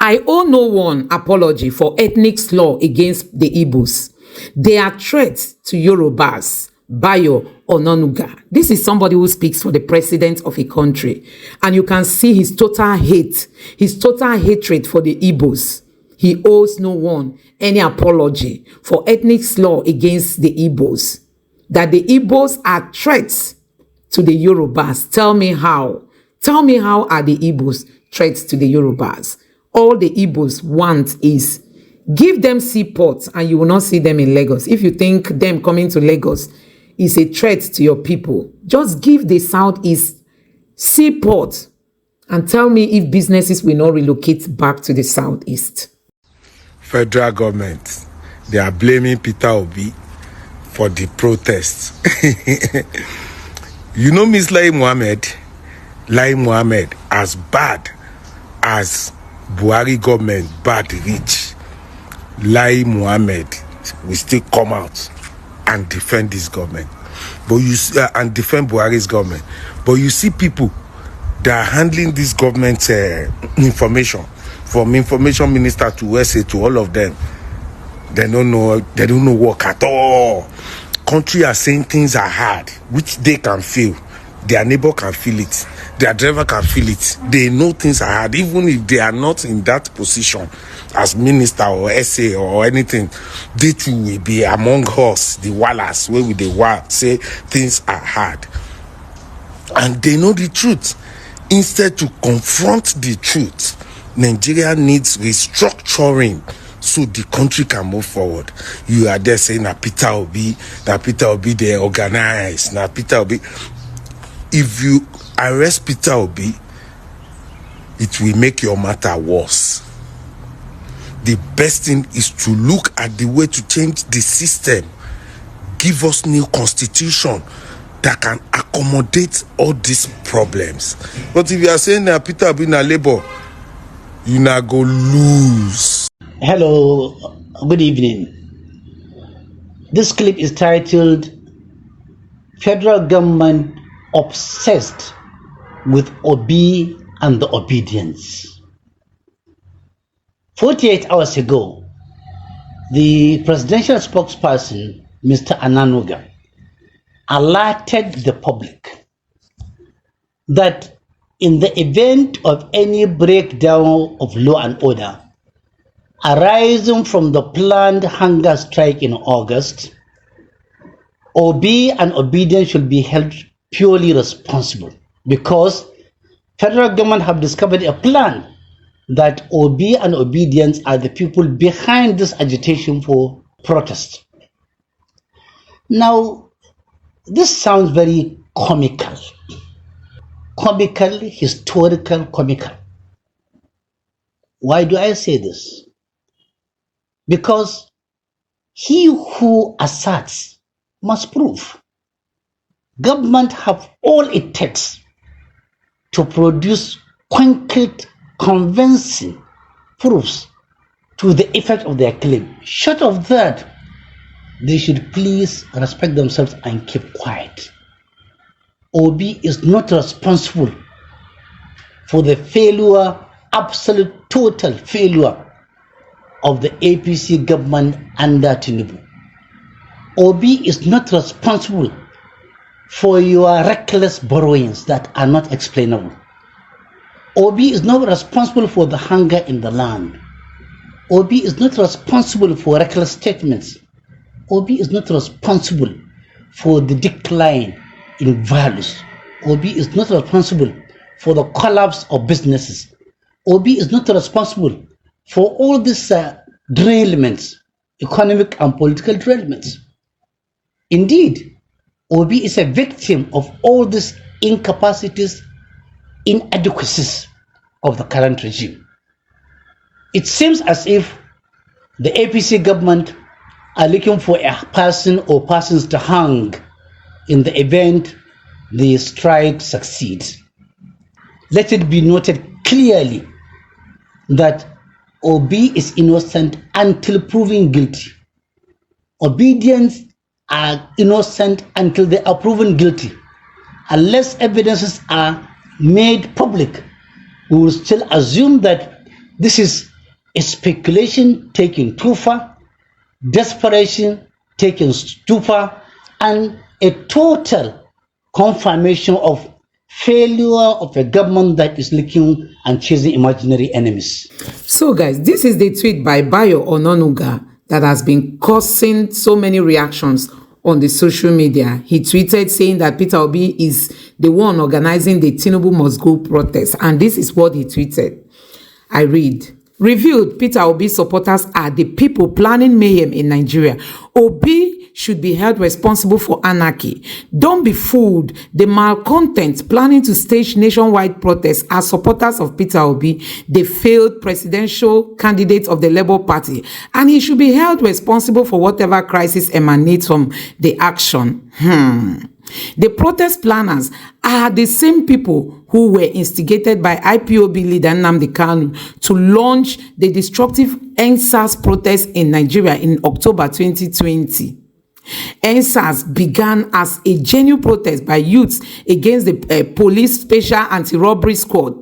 I owe no one apology for ethnic slur against the Igbos. They are threats to Yorubas. BAYO ONANUGA. This is somebody who speaks for the president of a country. And you can see his total hate, his total hatred for the Igbos. He owes no one any apology for ethnic slur against the Igbos. That the Igbos are threats to the Yorubas. Tell me how. Tell me how are the Igbos threats to the Yorubas? All the Igbos want is give them seaports and you will not see them in Lagos. If you think them coming to Lagos is a threat to your people, just give the Southeast seaport and tell me if businesses will not relocate back to the Southeast. Federal government, they are blaming Peter Obi for the protests. You know Miss Lai Mohammed, as bad as Buhari government bad reach, Lai Mohammed will still come out and defend this government, but you and defend Buhari's government. But you see people that are handling this government information, from information minister to SA to all of them, they don't know work at all. Country are saying things are hard, which they can feel. Their neighbor can feel it. Their driver can feel it. They know things are hard, even if they are not in that position as minister or SA or anything. They too will be among us, the wallers, where we say things are hard. And they know the truth. Instead to confront the truth, Nigeria needs restructuring so the country can move forward. You are there saying that Peter Obi, they organize, now Peter Obi. If you arrest Peter Obi, it will make your matter worse. The best thing is to look at the way to change the system. Give us new constitution that can accommodate all these problems. But if you are saying that Peter Obi na labor, you na go lose. Hello, good evening. This clip is titled Federal Government Obsessed with Obi and the Obedience. 48 hours ago, the presidential spokesperson, Mr. Onanuga, alerted the public that in the event of any breakdown of law and order arising from the planned hunger strike in August, Obi and obedience should be held purely responsible, because federal government have discovered a plan that Obi and obedience are the people behind this agitation for protest. Now, this sounds very comical, historical, comical. Why do I say this? Because he who asserts must prove. Government have all it takes to produce concrete, convincing proofs to the effect of their claim. Short of that, they should please respect themselves and keep quiet. Obi is not responsible for the failure, absolute total failure of the APC government under Tinubu. Obi is not responsible for your reckless borrowings that are not explainable. Obi is not responsible for the hunger in the land. Obi is not responsible for reckless statements. Obi is not responsible for the decline in values. Obi is not responsible for the collapse of businesses. Obi is not responsible for all these derailments, economic and political derailments. Indeed, Obi is a victim of all these incapacities, inadequacies of the current regime. It seems as if the APC government are looking for a person or persons to hang in the event the strike succeeds. Let it be noted clearly that Obi is innocent until proven guilty. Obedience are innocent until they are proven guilty. Unless evidences are made public, we will still assume that this is speculation taking too far, desperation taking too far, and a total confirmation of failure of a government that is looking and chasing imaginary enemies. So, guys, this is the tweet by BAYO ONANUGA that has been causing so many reactions on the social media. He tweeted saying that Peter Obi is the one organizing the tinubu-must-go protest. And this is what he tweeted. I read. Revealed, Peter Obi supporters are the people planning mayhem in Nigeria. Obi should be held responsible for anarchy. Don't be fooled. The malcontents planning to stage nationwide protests are supporters of Peter Obi, the failed presidential candidate of the Labour Party, and he should be held responsible for whatever crisis emanates from the action. The protest planners are the same people who were instigated by IPOB leader Nnamdi Kanu to launch the destructive EndSARS protest in Nigeria in October 2020. EndSARS began as a genuine protest by youths against the police special anti-robbery squad,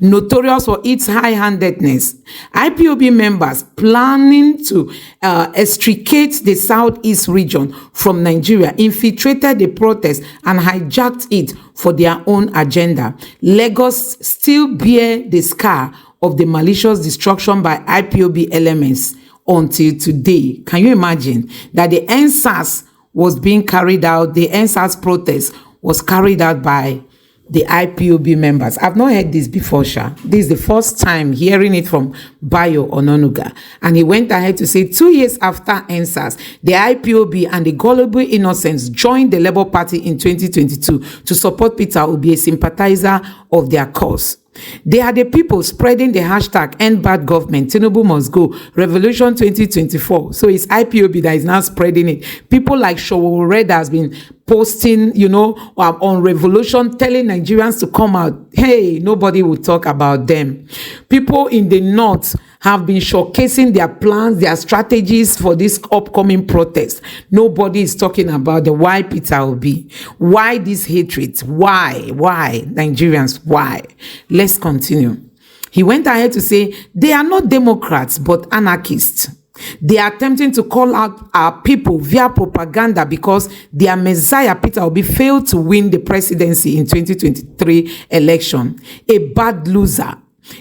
notorious for its high-handedness. IPOB members planning to extricate the southeast region from Nigeria infiltrated the protest and hijacked it for their own agenda. Lagos still bear the scar of the malicious destruction by IPOB elements until today. Can you imagine that the EndSARS was being carried out, the EndSARS protest was carried out by the IPOB members? I've not heard this before, Sha. This is the first time hearing it from BAYO ONANUGA. And he went ahead to say 2 years after EndSARS, the IPOB and the gullible innocents joined the Labour Party in 2022 to support Peter Obi, a sympathizer of their cause. They are the people spreading the hashtag End Bad Government, tinubu-must-go, Revolution 2024. So it's IPOB that is now spreading it. People like Showore that has been posting, on Revolution, telling Nigerians to come out. Hey, nobody will talk about them. People in the north have been showcasing their plans, their strategies for this upcoming protest. Nobody is talking about the why Peter Obi. Why this hatred? Why? Nigerians, why? Let's continue. He went ahead to say, they are not Democrats, but anarchists. They are attempting to call out our people via propaganda because their messiah, Peter Obi, failed to win the presidency in 2023 election. A bad loser.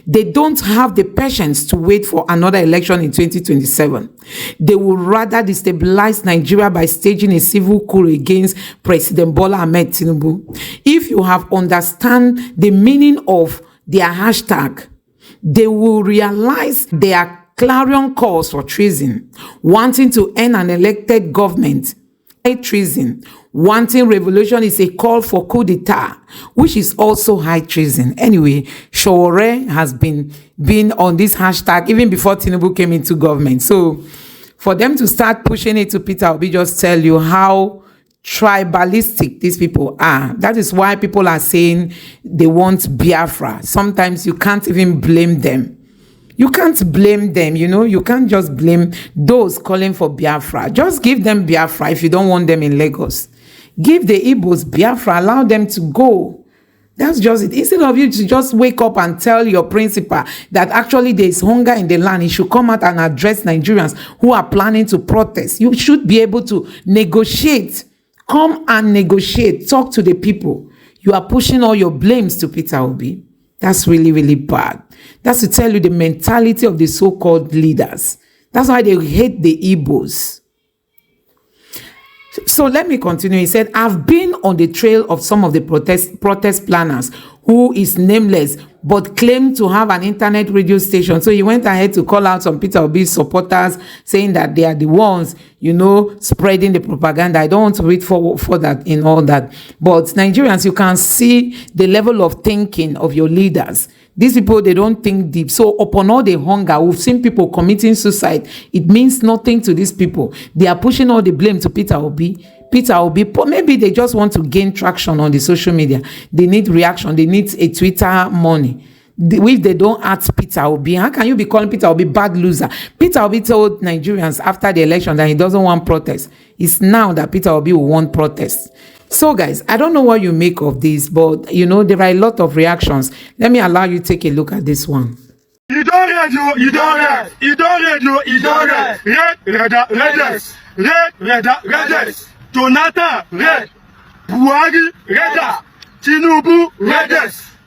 They don't have the patience to wait for another election in 2027. They would rather destabilize Nigeria by staging a civil coup against President Bola Ahmed Tinubu. If you have understand the meaning of their hashtag, they will realize their clarion calls for treason, wanting to end an elected government. Treason. Wanting revolution is a call for coup d'etat, which is also high treason. Anyway, Showore has been on this hashtag even before Tinubu came into government. So for them to start pushing it to Peter Obi just tell you how tribalistic these people are. That is why people are saying they want Biafra. Sometimes you can't even blame them. You can't blame them, you can't just blame those calling for Biafra. Just give them Biafra if you don't want them in Lagos. Give the Igbos Biafra, allow them to go. That's just it. Instead of you to just wake up and tell your principal that actually there is hunger in the land, he should come out and address Nigerians who are planning to protest. You should be able to negotiate. Come and negotiate. Talk to the people. You are pushing all your blames to Peter Obi. That's really, really bad. That's to tell you the mentality of the so-called leaders. That's why they hate the Igbos. So let me continue. He said, I've been on the trail of some of the protest planners who is nameless but claimed to have an internet radio station. So he went ahead to call out some Peter Obi supporters, saying that they are the ones, spreading the propaganda. I don't want to read for that in all that. But Nigerians, you can see the level of thinking of your leaders. These people, they don't think deep. So upon all the hunger, we've seen people committing suicide. It means nothing to these people. They are pushing all the blame to Peter Obi. Peter Obi, maybe they just want to gain traction on the social media. They need reaction. They need a Twitter money. If they don't ask Peter Obi, how can you be calling Peter Obi bad loser? Peter Obi told Nigerians after the election that he doesn't want protests. It's now that Peter Obi will want protests. So guys, I don't know what you make of this, but there are a lot of reactions. Let me allow you to take a look at this one. You don't read, you don't read. You don't read, you don't read. Red. Jonathan, red. Buhari, red. Tinubu, red.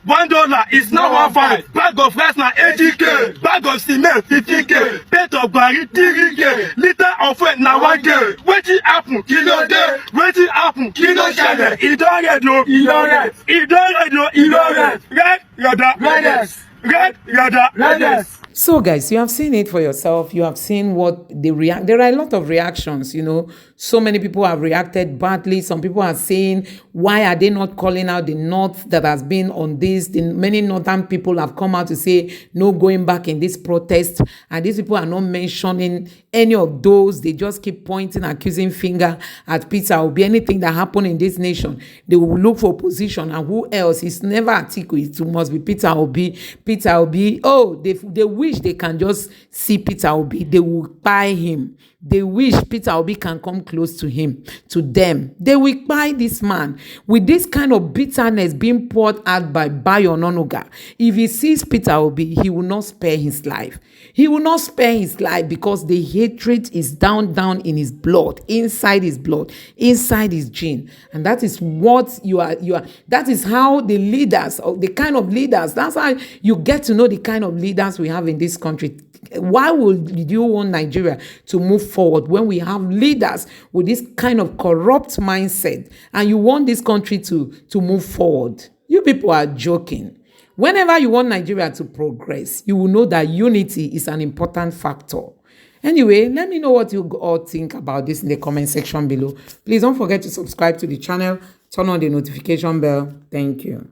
$1 is now 1.5. Bag of rice now 80k. Bag of cement 50k. Plate of garri 3k. Liter of oil now 1k. Wetin happen? Kilo dey. Wetin happen? Kilo shele. E don red o. E don red. E don red o. E don red. Red. So, guys, you have seen it for yourself. You have seen what they react. There are a lot of reactions, you know. So many people have reacted badly. Some people are saying, why are they not calling out the North that has been on this? Many Northern people have come out to say, no going back in this protest. And these people are not mentioning any of those. They just keep pointing, accusing finger at Peter Obi. Anything that happened in this nation, they will look for opposition. And who else? It's never Atiku. It must be Peter Obi. Peter Obi. Oh, they wish they can just see Peter Obi. They will buy him. They wish Peter Obi can come close to him, to them. They will buy this man with this kind of bitterness being poured out by BAYO ONANUGA. If he sees Peter Obi, he will not spare his life. He will not spare his life because the hatred is down in his blood, inside his gene. And that is what you are. That is how the leaders, or the kind of leaders, that's how you get to know the kind of leaders we have in this country. Why would you want Nigeria to move forward when we have leaders with this kind of corrupt mindset, and you want this country to move forward? You people are joking. Whenever you want Nigeria to progress, you will know that unity is an important factor. Anyway, let me know what you all think about this in the comment section below. Please don't forget to subscribe to the channel, turn on the notification bell. Thank you.